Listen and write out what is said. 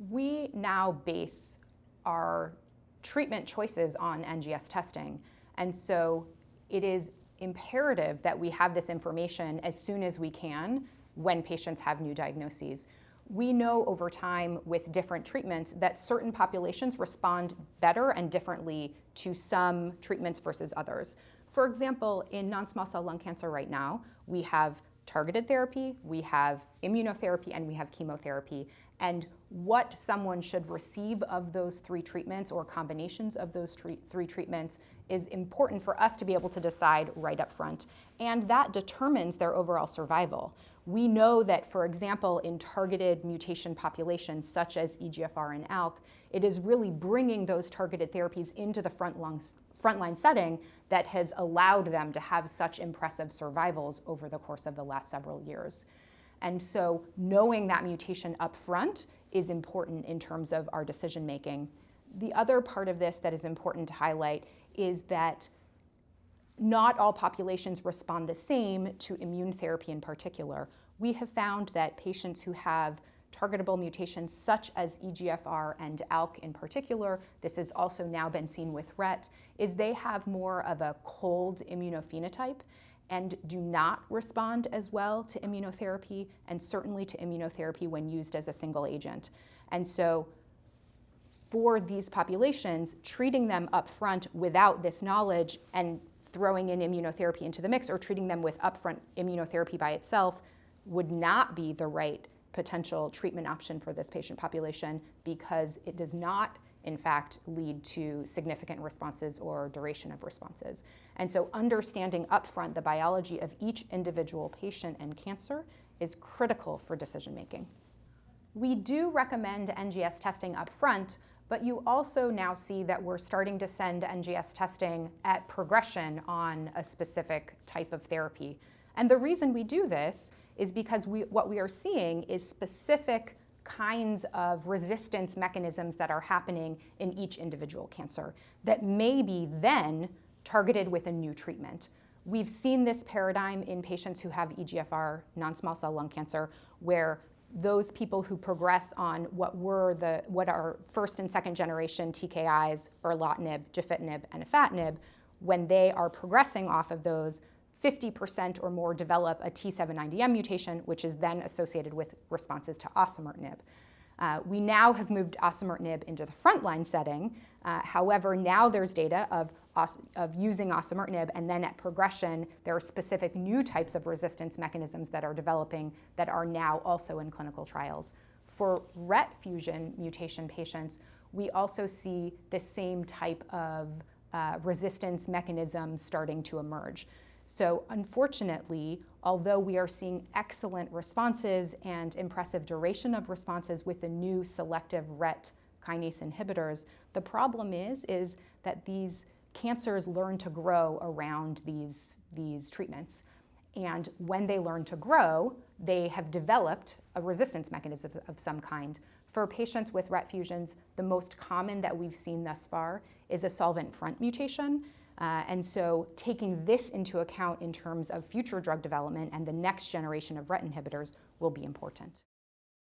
We now base our treatment choices on NGS testing, and so it is imperative that we have this information as soon as we can when patients have new diagnoses. We know over time with different treatments that certain populations respond better and differently to some treatments versus others. For example, in non-small cell lung cancer right now, we have targeted therapy, we have immunotherapy, and we have chemotherapy. And what someone should receive of those three treatments or combinations of those three treatments is important for us to be able to decide right up front. And that determines their overall survival. We know that, for example, in targeted mutation populations such as EGFR and ALK, it is really bringing those targeted therapies into the frontline setting that has allowed them to have such impressive survivals over the course of the last several years. And so knowing that mutation up front is important in terms of our decision making. The other part of this that is important to highlight is that not all populations respond the same to immune therapy in particular. We have found that patients who have targetable mutations such as EGFR and ALK in particular, this has also now been seen with RET, is they have more of a cold immunophenotype and do not respond as well to immunotherapy, and certainly to immunotherapy when used as a single agent. And so for these populations, treating them up front without this knowledge and throwing in immunotherapy into the mix, or treating them with upfront immunotherapy by itself, would not be the right potential treatment option for this patient population, because it does not, in fact, lead to significant responses or duration of responses. And so understanding upfront the biology of each individual patient and cancer is critical for decision making. We do recommend NGS testing upfront, but you also now see that we're starting to send NGS testing at progression on a specific type of therapy. And the reason we do this is because what we are seeing is specific kinds of resistance mechanisms that are happening in each individual cancer that may be then targeted with a new treatment. We've seen this paradigm in patients who have EGFR non-small cell lung cancer, where those people who progress on what are first and second generation TKIs, erlotinib, gefitinib, and afatinib, when they are progressing off of those, 50% or more develop a T790M mutation, which is then associated with responses to osimertinib. We now have moved osimertinib into the frontline setting. However, now there's data of using osimertinib, and then at progression, there are specific new types of resistance mechanisms that are developing that are now also in clinical trials. For RET fusion mutation patients, we also see the same type of resistance mechanism starting to emerge. So unfortunately, although we are seeing excellent responses and impressive duration of responses with the new selective RET kinase inhibitors, the problem is that these cancers learn to grow around these treatments. And when they learn to grow, they have developed a resistance mechanism of some kind. For patients with RET fusions, the most common that we've seen thus far is a solvent front mutation. And so taking this into account in terms of future drug development and the next generation of RET inhibitors will be important.